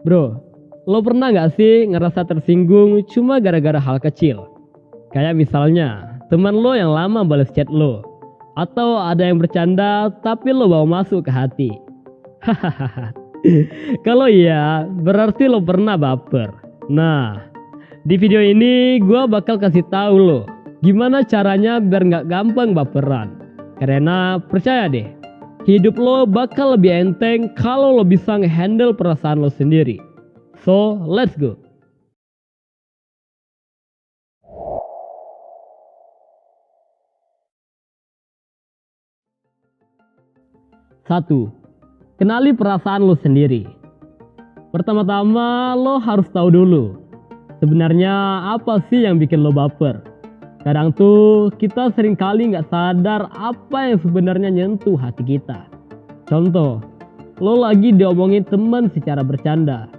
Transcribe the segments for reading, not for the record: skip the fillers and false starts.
Bro, lo pernah gak sih ngerasa tersinggung cuma gara-gara hal kecil? Kayak misalnya, teman lo yang lama balas chat lo. Atau ada yang bercanda tapi lo bawa masuk ke hati. Hahaha. Kalau iya, berarti lo pernah baper. Nah, di video ini gue bakal kasih tahu lo gimana caranya biar gak gampang baperan. Karena percaya deh, hidup lo bakal lebih enteng kalau lo bisa ngehandle perasaan lo sendiri. So, let's go. Satu, kenali perasaan lo sendiri. Pertama-tama lo harus tahu dulu sebenarnya apa sih yang bikin lo baper. Kadang tuh kita seringkali gak sadar apa yang sebenarnya nyentuh hati kita. Contoh, lo lagi diomongin teman secara bercanda,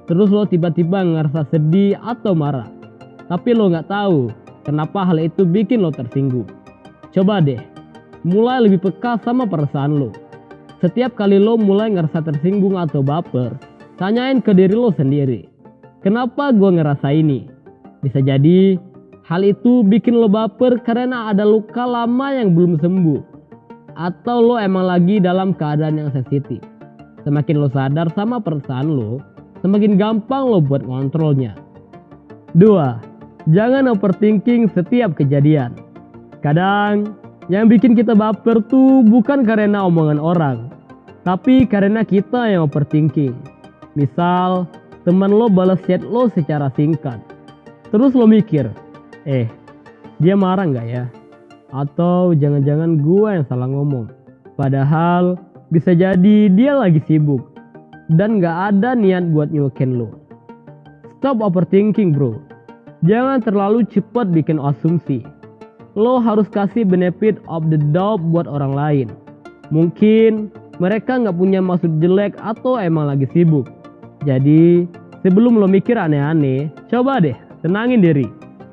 terus lo tiba-tiba ngerasa sedih atau marah, tapi lo gak tahu kenapa hal itu bikin lo tersinggung. Coba deh, mulai lebih peka sama perasaan lo. Setiap kali lo mulai ngerasa tersinggung atau baper, tanyain ke diri lo sendiri, kenapa gue ngerasa ini? Bisa jadi hal itu bikin lo baper karena ada luka lama yang belum sembuh, atau lo emang lagi dalam keadaan yang sensitif. Semakin lo sadar sama perasaan lo, semakin gampang lo buat ngontrolnya. 2. Jangan overthinking setiap kejadian. Kadang yang bikin kita baper tuh bukan karena omongan orang, tapi karena kita yang overthinking. Misal, teman lo balas chat lo secara singkat, terus lo mikir, dia marah gak ya? Atau jangan-jangan gua yang salah ngomong. Padahal bisa jadi dia lagi sibuk dan gak ada niat buat nyuekin lo. Stop overthinking bro. Jangan terlalu cepat bikin asumsi. Lo harus kasih benefit of the doubt buat orang lain. Mungkin mereka gak punya maksud jelek atau emang lagi sibuk. Jadi sebelum lo mikir aneh-aneh, coba deh tenangin diri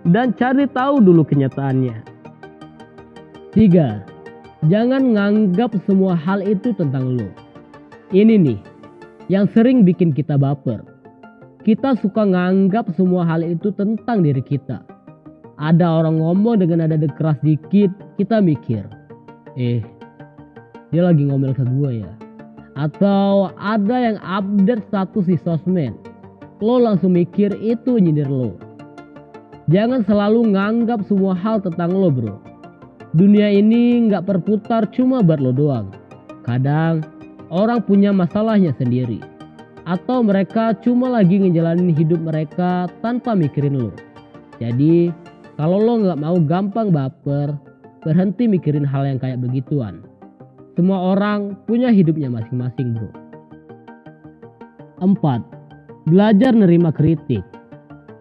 dan cari tahu dulu kenyataannya. 3. Jangan nganggap semua hal itu tentang lo. Ini nih yang sering bikin kita baper. Kita suka nganggap semua hal itu tentang diri kita. Ada orang ngomong dengan nada keras dikit, kita mikir, dia lagi ngomel ke gue ya. Atau ada yang update status di sosmed, lo langsung mikir itu nyindir lo. Jangan selalu nganggap semua hal tentang lo bro. Dunia ini gak berputar cuma buat lo doang. Kadang orang punya masalahnya sendiri, atau mereka cuma lagi ngejalanin hidup mereka tanpa mikirin lo. Jadi kalau lo gak mau gampang baper, berhenti mikirin hal yang kayak begituan. Semua orang punya hidupnya masing-masing bro. 4. Belajar nerima kritik.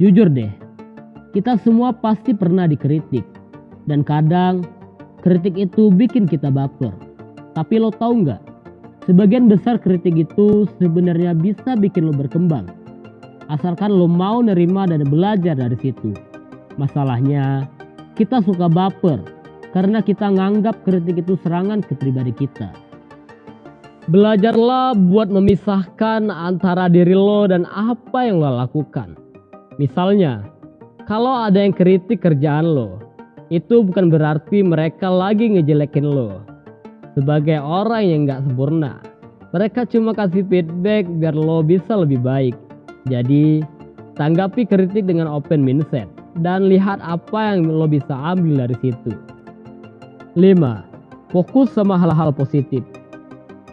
Jujur deh, kita semua pasti pernah dikritik. Dan kadang kritik itu bikin kita baper. Tapi lo tahu gak? Sebagian besar kritik itu sebenarnya bisa bikin lo berkembang. Asalkan lo mau nerima dan belajar dari situ. Masalahnya, kita suka baper karena kita nganggap kritik itu serangan ke pribadi kita. Belajarlah buat memisahkan antara diri lo dan apa yang lo lakukan. Misalnya, kalau ada yang kritik kerjaan lo, itu bukan berarti mereka lagi ngejelekin lo. Sebagai orang yang gak sempurna, mereka cuma kasih feedback biar lo bisa lebih baik. Jadi, tanggapi kritik dengan open mindset dan lihat apa yang lo bisa ambil dari situ. 5. Fokus sama hal-hal positif.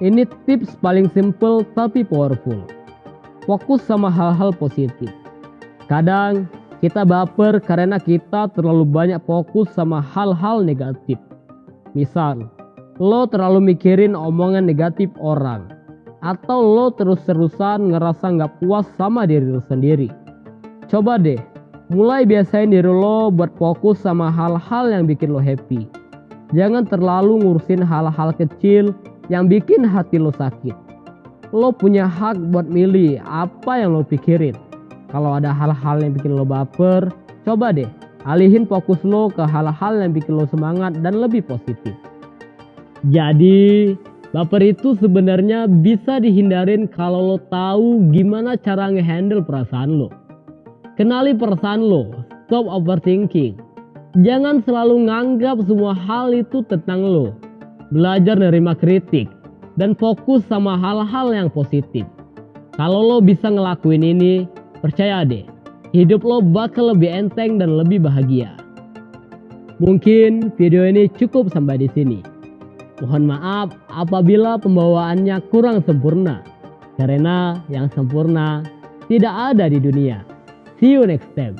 Ini tips paling simple tapi powerful. Fokus sama hal-hal positif. Kadang kita baper karena kita terlalu banyak fokus sama hal-hal negatif. Misal, lo terlalu mikirin omongan negatif orang, atau lo terus-terusan ngerasa gak puas sama diri lo sendiri. Coba deh, mulai biasain diri lo buat fokus sama hal-hal yang bikin lo happy. Jangan terlalu ngurusin hal-hal kecil yang bikin hati lo sakit. Lo punya hak buat milih apa yang lo pikirin. Kalau ada hal-hal yang bikin lo baper, coba deh alihin fokus lo ke hal-hal yang bikin lo semangat dan lebih positif. Jadi Baper itu sebenarnya bisa dihindarin kalau lo tahu gimana cara ngehandle perasaan lo. Kenali perasaan lo, stop overthinking. Jangan selalu nganggap semua hal itu tentang lo. Belajar nerima kritik dan fokus sama hal-hal yang positif. Kalau lo bisa ngelakuin ini, percaya deh, hidup lo bakal lebih enteng dan lebih bahagia. Mungkin video ini cukup sampai di sini. Mohon maaf apabila pembawaannya kurang sempurna, karena yang sempurna tidak ada di dunia. See you next time.